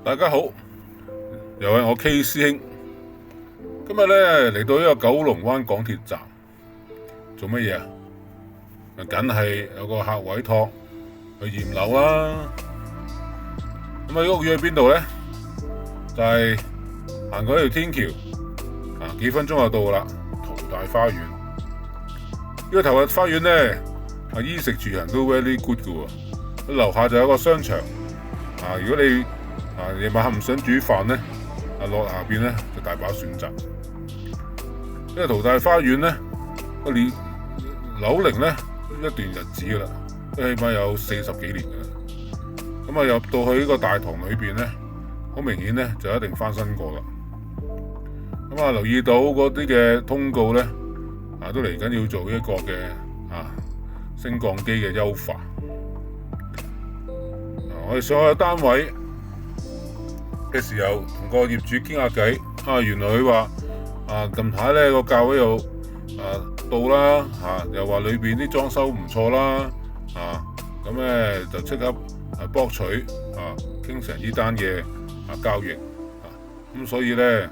大家好，又係我 K 師兄。今日咧嚟到呢個九龍灣港鐵站，做乜嘢啊？梗係有個客委託去驗樓啦。咁啊，屋苑喺邊度咧？就係行過呢條天橋，幾分鐘就到啦。淘大花園呢個淘大花園咧，衣食住行都 very good 噶喎。樓下就有個商場，如果你夜晚黑唔想煮飯咧，落下邊咧就大把選擇。呢個淘大花園咧，個年樓齡咧一段日子噶啦，都起碼有40幾年噶啦。咁入到去呢個大堂裏邊咧，好明顯咧就一定翻新過啦。留意到嗰啲嘅通告咧，都嚟緊要做一個嘅升降機嘅優化。我哋上去單位嘅時候，同個業主傾下偈，原來佢話近排咧個價位又到啦，又話裏邊啲裝修唔錯啦，咁咧就即刻博取傾成呢單嘅交易，咁所以咧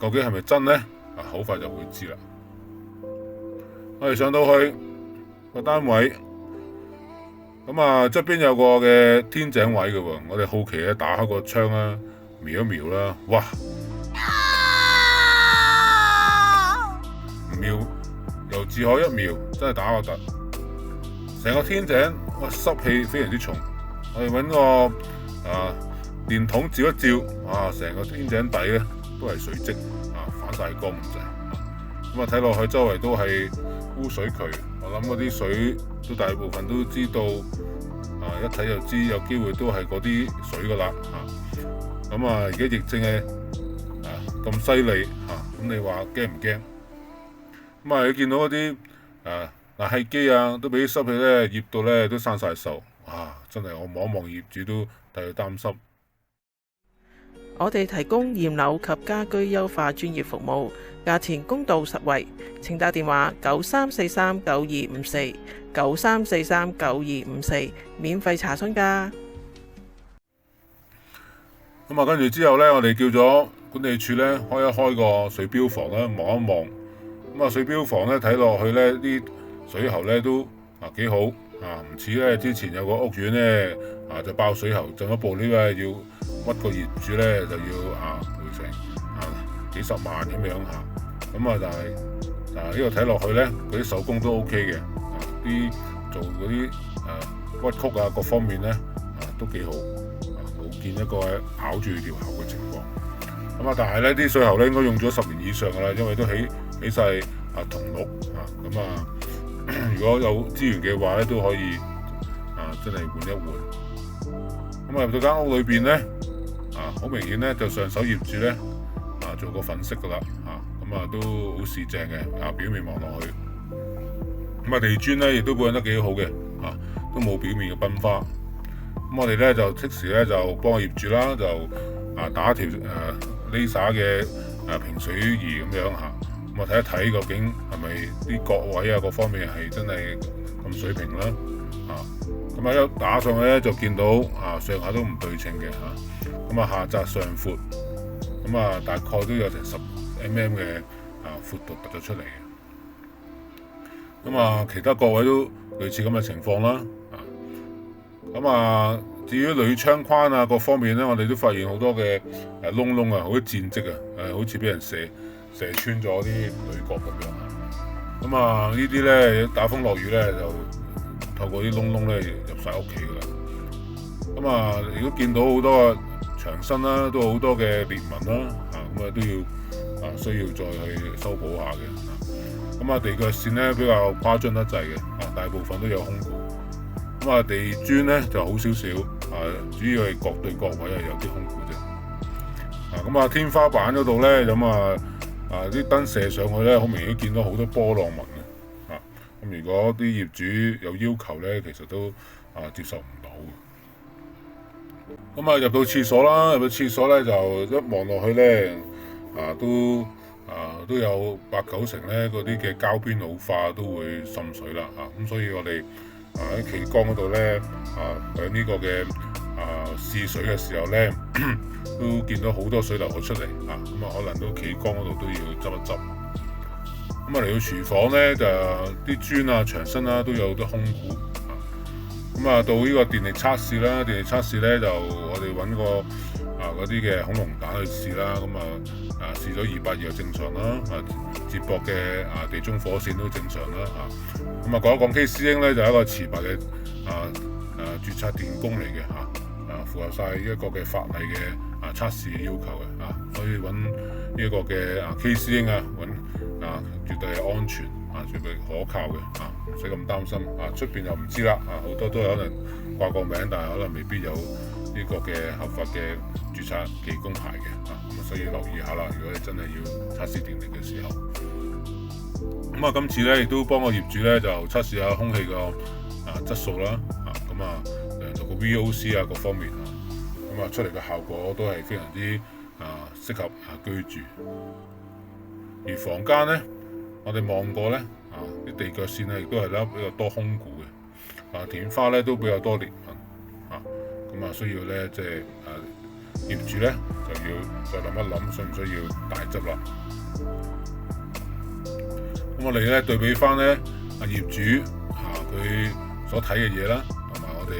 究竟係咪真咧？好快就會知啦。我哋上到去個單位，咁側邊有個嘅天井位嘅喎，我哋好奇咧打開個窗啦，瞄一瞄啦，哇！唔瞄由自可一瞄，真係打個突，成個天井濕氣非常之重。我哋揾個電筒照一照，成個天井底咧都係水漬，反晒光咁滯。咁睇落去周圍都係污水渠，我諗嗰啲水都大部分都知道，一睇就知有機會都係嗰啲水噶啦。而家疫症係咁犀利，咁你話驚唔驚？你見到嗰啲冷氣機都俾啲濕氣咧醃到咧都生晒銹，真係我望一望業主都替佢擔心。我哋提供驗樓及家居優化專業服務，價錢公道實惠，請打電話93439254 93439254，免費查詢㗎。跟住之後咧，我哋叫咗管理處咧開一開個水標房啦，望一望。水標房咧睇落去咧啲水喉咧都幾好，唔似咧之前有個屋苑咧就爆水喉，進一步呢個要屈個業主咧就要賠成幾十萬咁樣嚇。但係呢個睇落去咧，嗰啲手工都 OK 嘅，啲做嗰啲屈曲各方面咧都幾好，冇見一個咬住條喉嘅情況。但係咧啲水喉咧應該用咗10年以上噶啦，因為都起晒銅轆如果有資源嘅話咧，都可以真係換一換。入到間屋裏邊咧，好明顯咧就上手業主咧做過粉飾噶啦，都好四正嘅，表面望落去。地磚咧亦都保養得幾好嘅，都冇表面嘅崩花。我哋咧就即時咧就幫個業主啦，就打一條laser 嘅平水儀咁樣睇一睇究竟係咪啲角位各方面係真係咁水平啦。一打上去咧就見到上下都唔對稱嘅，下窄上闊，大概都有成10mm 嘅闊度突咗出嚟嘅。其他角位都類似咁嘅情況啦。至於鋁窗框各方面咧，我哋都發現好多嘅窿好多箭跡好似俾人射穿咗啲鋁角咁樣。呢啲咧打風落雨咧就透過啲窿咧入晒屋企噶啦。如果見到好多牆身啦，都好多嘅裂紋啦，都要需要再去修補下嘅。地腳線咧比較誇張得滯嘅，大部分都有空鼓。地磚咧就好少少，主要係角對角位有啲空鼓啫。天花板嗰度咧，啲燈射上去咧，好明顯見到好多波浪紋嘅。如果啲業主有要求咧，其實都接受唔到嘅。入到廁所啦，入到廁所咧就一望落去咧，都有8-9成咧嗰啲嘅膠邊老化都會滲水啦。所以我哋喺企缸嗰度咧，喺呢個嘅試水嘅時候呢，都見到好多水流咗出嚟啊，咁可能都企缸嗰度都要執一執。咁嚟到廚房呢，就啲磚啊、牆身都有好多空鼓。到呢個電力測試啦，電力測試呢，就我哋揾個嗰啲嘅恐龍蛋去試啦，試咗200就正常啦，接駁嘅地中火線都正常啦，講一講 K 師兄呢，就係一個持牌嘅註冊電工嚟嘅，符合晒一個嘅法例嘅測試要求嘅，所以揾呢一個嘅K 師兄絕對係安全絕對可靠嘅，唔使咁擔心。出邊就唔知啦，好多都可能掛個名，但係可能未必有呢個嘅合法嘅註冊技工牌嘅，咁所以留意下啦。如果你真係要測試電力嘅時候，今次咧亦都幫個業主咧就測試下空氣個質素啦，量度個 VOC各方面出嚟嘅效果都係非常之適合居住。而房間咧，我哋望過咧啲地腳線咧亦都係比較多空鼓嘅，天花咧都比較多裂紋，需要咧即係業主咧就要再諗一諗，需唔需要大執啦？咁我哋咧對比翻咧業主佢所睇嘅嘢啦，同埋我哋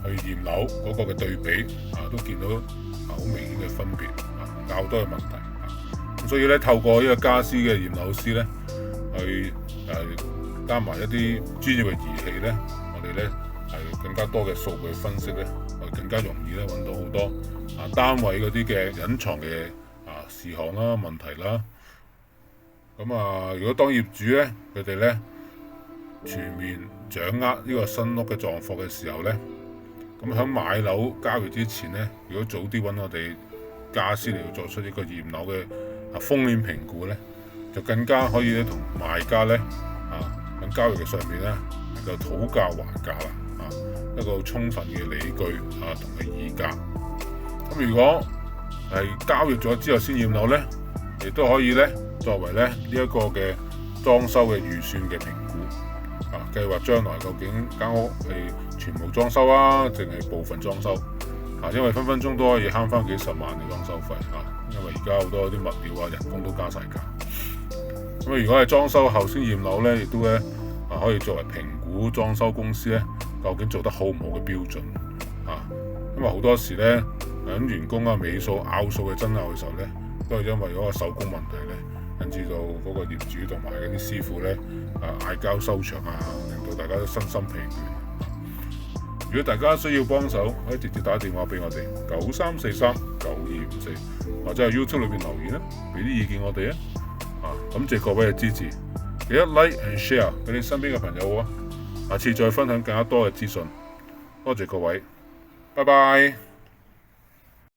去驗樓嗰個嘅對比都見到好明顯嘅分別，較多嘅問題。咁所以咧透過呢個家私嘅驗樓師咧去加埋一啲專業嘅儀器咧，我哋咧係更加多嘅數據分析咧，更加容易咧揾到好多單位嗰啲嘅隱藏嘅事項啦、問題啦。如果當業主咧佢哋咧全面掌握呢個新屋嘅狀況嘅時候咧，咁喺買樓交易之前咧，如果早啲揾我哋家私嚟做出呢個驗樓嘅風險評估咧，就更加可以咧同賣家咧喺交易嘅上面咧能夠討價還價啦，一個好充分嘅理據同佢議價。咁如果係交易咗之後先驗樓咧，亦都可以咧作為咧呢一個嘅裝修嘅預算嘅評估，計劃將來究竟間屋係全部裝修定係部分裝修，因為分分鐘都可以慳翻幾十萬嘅裝修費，因為而家好多啲物料人工都加晒價。咁如果係裝修後先驗樓咧，亦都咧可以作為評估裝修公司咧究竟做得好唔好嘅標準，因為好多時咧喺員工尾數拗數嘅爭拗嘅時候咧，都係因為嗰個手工問題咧，引致到嗰個業主同埋嗰啲師傅咧嗌交收場令到大家都身心疲倦。如果大家需要幫手，可以直接打電話俾我哋93439254，或者喺 YouTube 裏邊留言俾啲意見我哋感謝各位嘅支持，記得 like and share 俾你身邊嘅朋友下次再分享更加多嘅資訊，多謝各位，拜拜。